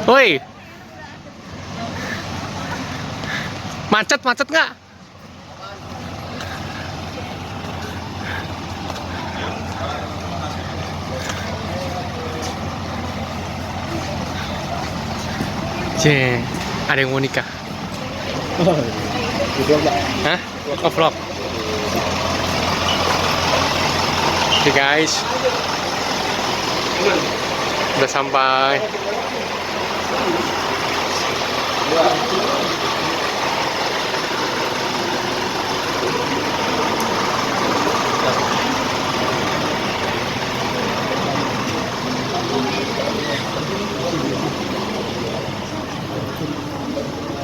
Woi, macet nggak? Ada yang mau nikah. Hah? Oh, vlog. Oke guys, udah sampai.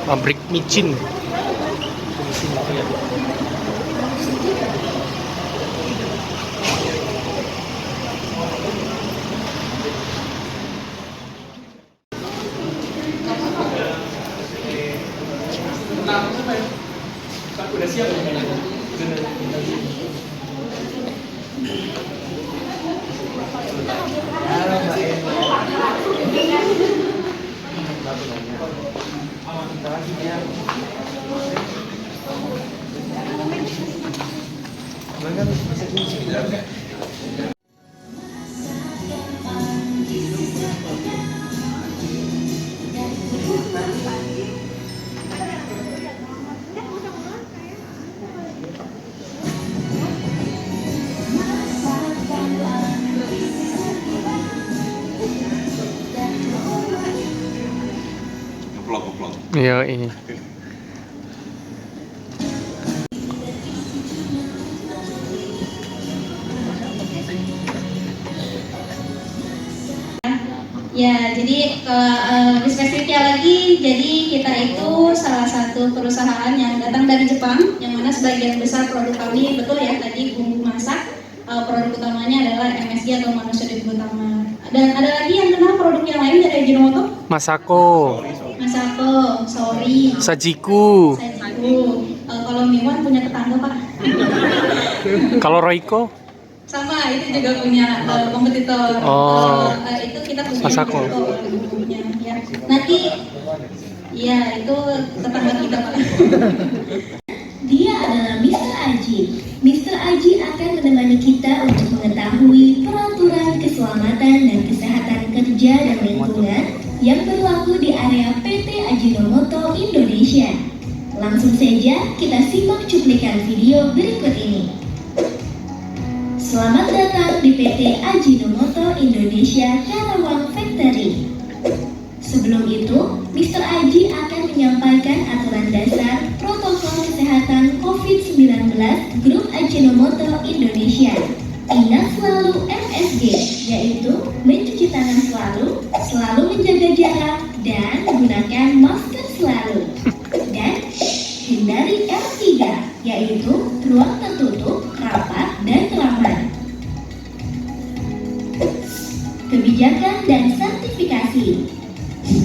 Pabrik micin. Udah siap Iya ini. Ya, jadi lebih spesifiknya lagi, jadi kita itu salah satu perusahaan yang datang dari Jepang, yang mana sebagian besar produk kami, betul ya tadi bumbu masak, produk utamanya adalah MSG atau monosodium glutamate. Dan ada lagi yang kenal produk yang lain dari Ajinomoto? Masako, Saori, Sajiku. Kalau Miwan punya tetangga Pak? Kalau Royco? Sama, itu juga punya kompetitor. Oh. Itu kita punya. Masako. Ya. Nanti, ya itu tetangga kita Pak. Dia adalah Mr. Aji. Mr. Aji akan menemani kita untuk mengetahui peraturan keselamatan dan kesehatan kerja dan lingkungan yang berlaku di area PT Ajinomoto Indonesia. Langsung saja kita simak cuplikan video berikut ini. Selamat datang di PT Ajinomoto Indonesia Karawang Factory. Sebelum itu, Mr. Aji akan menyampaikan aturan dasar protokol kesehatan COVID-19 Grup Ajinomoto Indonesia. Ingat selalu MSG, yaitu mencuci tangan selalu menjaga jarak, dan gunakan masker selalu. Dan hindari R3, yaitu ruang tertutup, rapat, dan ramai. Kebijakan dan sertifikasi.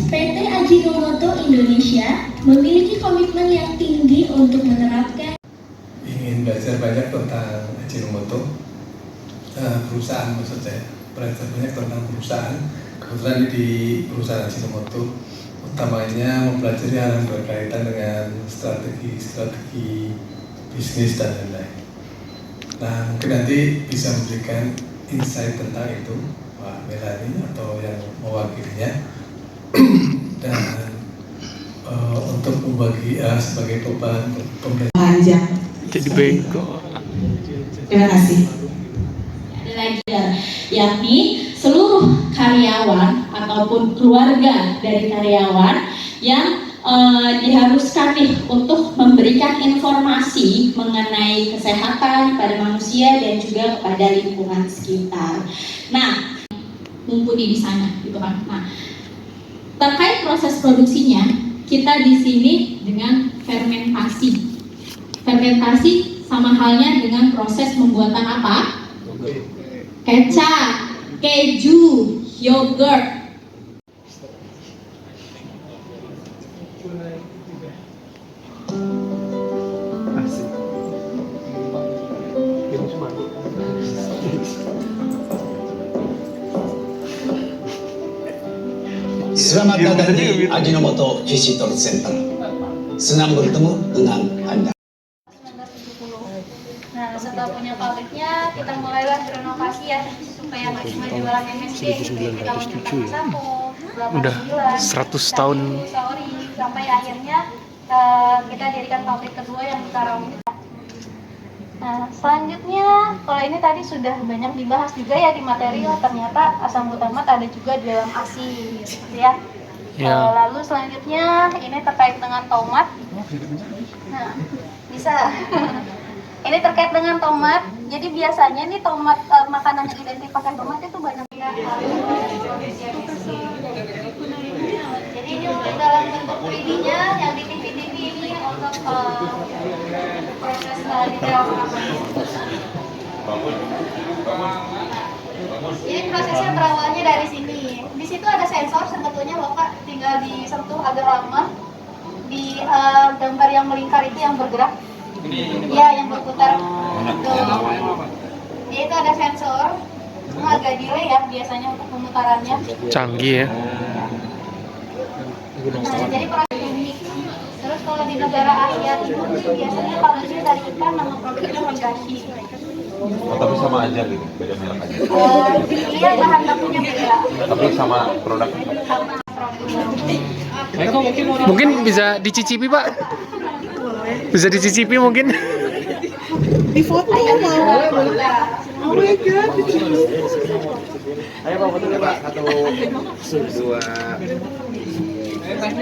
PT Ajinomoto Indonesia memiliki komitmen yang tinggi untuk menerapkan. Ingin belajar banyak tentang Ajinomoto, perusahaan maksud saya, belajar banyak tentang perusahaan. Kebetulan di perusahaan Ajinomoto, utamanya mempelajari hal yang berkaitan dengan strategi bisnis dan lain-lain. Nah, mungkin nanti bisa memberikan insight tentang itu Pak Melani atau yang mewakilinya. Dan untuk membagi sebagai beban panjang. Jadi bego. Terima kasih. Ada lagi yakni seluruh karyawan ataupun keluarga dari karyawan yang diharuskan nih untuk memberikan informasi mengenai kesehatan pada manusia dan juga kepada lingkungan sekitar. Nah, mumpuni di sana, gitu kan. Nah, terkait proses produksinya, kita di sini dengan fermentasi. Fermentasi sama halnya dengan proses pembuatan apa? Kecap, keju, yogurt. Asik. Ini cuma Selamat datang di Ajinomoto Visitor Center. Senang bertemu dengan Anda. Nah, setelah punya pabriknya, kita mulailah renovasi ya, supaya maksimal jualan MSG. Kita menyiapkan sampo, Udah 100 tahun. sampai akhirnya kita dirikan pabrik kedua yang di Karawang. Nah, selanjutnya, kalau ini tadi sudah banyak dibahas juga ya di materi, ternyata asam glutamat ada juga di dalam ASI, gitu ya. Ya. Lalu selanjutnya, ini terkait dengan tomat. Nah, bisa. Ini terkait dengan tomat. Jadi biasanya nih tomat, makanan yang identik pakai tomat itu banyak ya. Jadi ini untuk dalam bentuk 3D-nya yang di TV-TV ini untuk proses detail. Jadi prosesnya berawalnya dari sini. Di situ ada sensor sebetulnya Bapak tinggal disentuh agak lama. Di gambar yang melingkar itu yang bergerak. Ya, yang berputar. Dia itu ada sensor. Cuma agak delay ya biasanya untuk pemutarannya. Canggih ya. Nah, jadi proses ini. Terus kalau di negara Asia Timur biasanya pabriknya dari ikan, nama produknya Higashi. Oh, tapi sama aja gitu, beda merek aja. Iya, bahan bakunya beda. Tapi sama produk. Sama produk. Mungkin bisa dicicipi, Pak? Bisa dicicipi mungkin? Di foto mau. Oh my god. Ayo Pak, foto dulu Pak. 1, 2.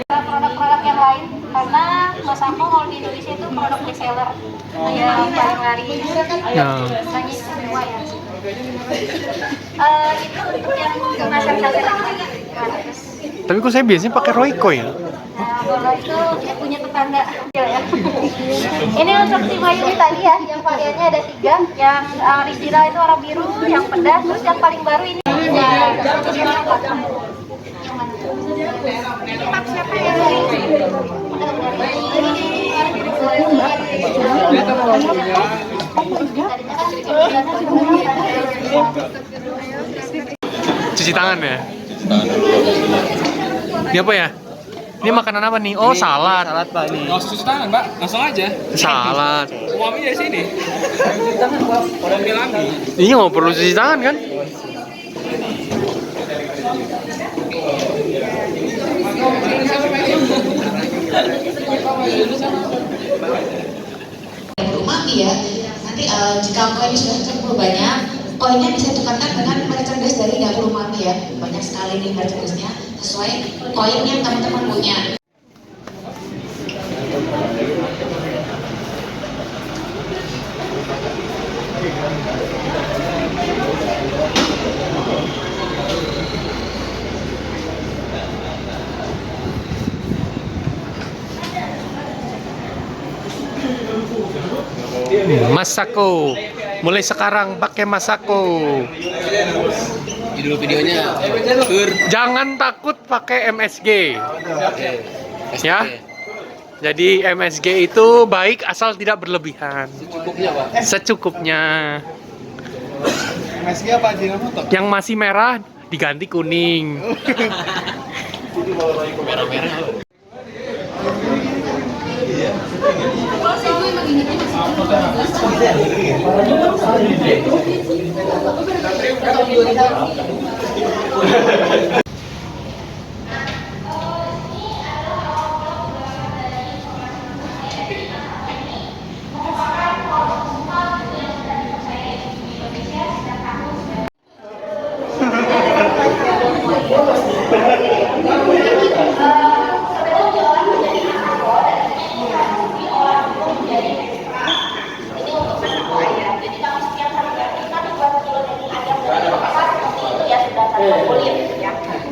Produk-produk yang lain karena Mas Ampo kalau di Indonesia itu produk reseller yang paling laris Ya. banyak semua ya. Itu untuk yang kemasan sasaran. Tapi kok saya biasanya pakai Royco ya? Nah, kalau itu dia punya tetangga ya. Ini untuk si Mayumi tadi ya, yang variannya ada 3. Yang original itu warna biru, yang pedas, terus yang paling baru ini siapa ya? Cuci tangan ya? Ini apa ya? Ini makanan apa nih? Oh, salad. Salad Pak nih. Nggak usah cuci tangan Pak, langsung aja. Salad. Uangnya dari sini. Cuci tangan Pak, orang bilang. Ini nggak perlu cuci tangan kan? Umami ya, nanti jika koinnya sudah cukup banyak, koinnya bisa ditukarkan dengan merchandise dari dapur umami ya. Banyak sekali nih merchandise-nya sesuai koin yang teman-teman punya. Masako. Mulai sekarang pakai Masako. Judul videonya Jangan takut pakai MSG. Ya. Jadi MSG itu baik asal tidak berlebihan. secukupnya Pak. Secukupnya. MSG apa Ajinomoto? Yang masih merah diganti kuning. Merah-merah.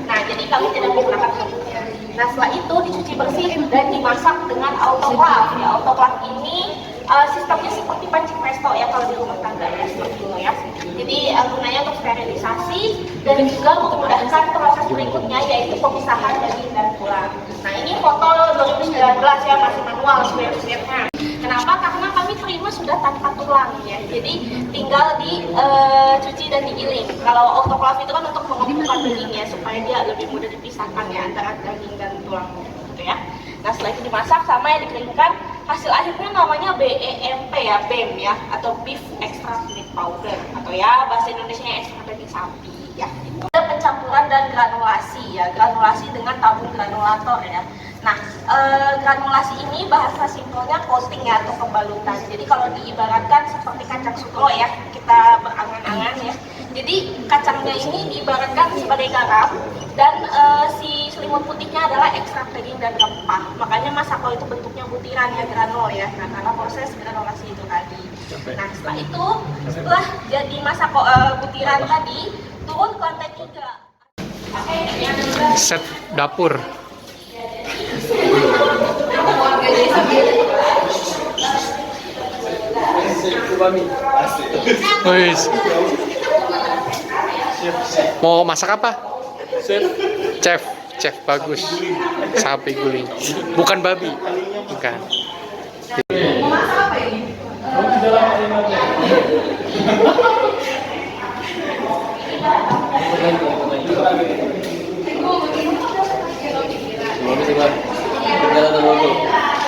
Nah, jadi kami tidak menggunakan kulitnya. Nah, setelah itu dicuci bersih dan dimasak dengan autoclave. Ya, autoclave ini sistemnya seperti pancing presto ya kalau di rumah tangga ya, seperti itu ya. Jadi gunanya untuk sterilisasi dan juga memudahkan proses berikutnya yaitu pemisahan daging dan tulang. Nah, ini foto 2019 ya, masih manual swab-swabnya. Kenapa? Karena kami terima sudah tanpa tulang ya. Jadi tinggal dicuci dan digiling. Kalau autoklaf itu kan untuk mengumpulkan daging ya, supaya dia lebih mudah dipisahkan ya antara daging dan tulangnya gitu ya. Nah setelah itu dimasak sama yang dikeringkan, hasil akhirnya namanya BEMP ya, BEM ya, atau Beef Extract Meat Powder, atau ya bahasa Indonesia ekstrak daging sapi ya. Ada pencampuran dan granulasi ya, granulasi dengan tabung granulator ya. Nah, granulasi ini bahasa simpelnya coating ya, atau pembalutan. Jadi kalau diibaratkan seperti kacang sukro ya, kita berangan-angan ya. Jadi kacangnya ini diibaratkan sebagai garam, dan si selimut putihnya adalah ekstrak daging dan rempah. Makanya masako itu bentuknya butiran ya, granul ya. Nah, karena proses granulasi itu tadi. Nah, setelah itu, setelah jadi masako butiran tadi, turun ke lantai 3. Set dapur. Wis. Mau masak apa? Chef. Chef bagus. Sapi guling. Bukan babi. Bukan. Mau masak apa ini?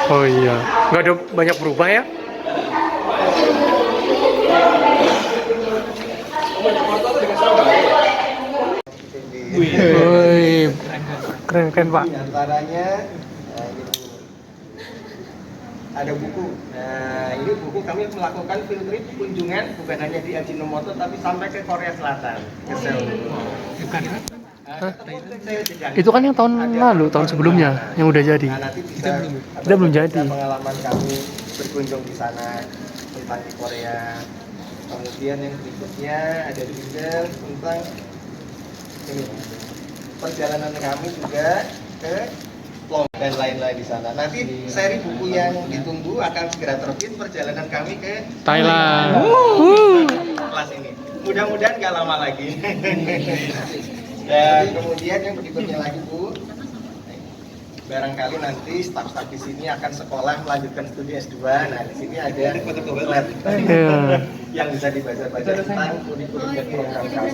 Oh iya, nggak ada banyak berubah ya? Wih, keren Pak. Di antaranya ada buku. Nah, ini buku kami melakukan field trip kunjungan bukan hanya di Ajinomoto tapi sampai ke Korea Selatan, ke Seoul. Itu kan yang tahun lalu, tahun sebelumnya yang udah jadi. Nah, nanti kita belum jadi. Pengalaman kami berkunjung di sana tentang di Korea. Kemudian yang berikutnya ada juga tentang ini perjalanan kami juga ke Plong dan lain-lain di sana. Nanti seri buku yang ditunggu akan segera terbit, perjalanan kami ke Thailand. Kelas ini. Mudah-mudahan nggak lama lagi. Dan kemudian yang berikutnya lagi Bu, barangkali nanti staf-staf di sini akan sekolah melanjutkan studi S2. Nah di sini ada bukulet yang bisa dibaca-baca tentang kurikulum dan program kami.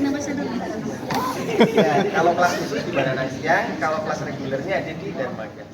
Ya, kalau kelas khusus di Baranang Siang, kalau kelas regulernya ada di Dermaga.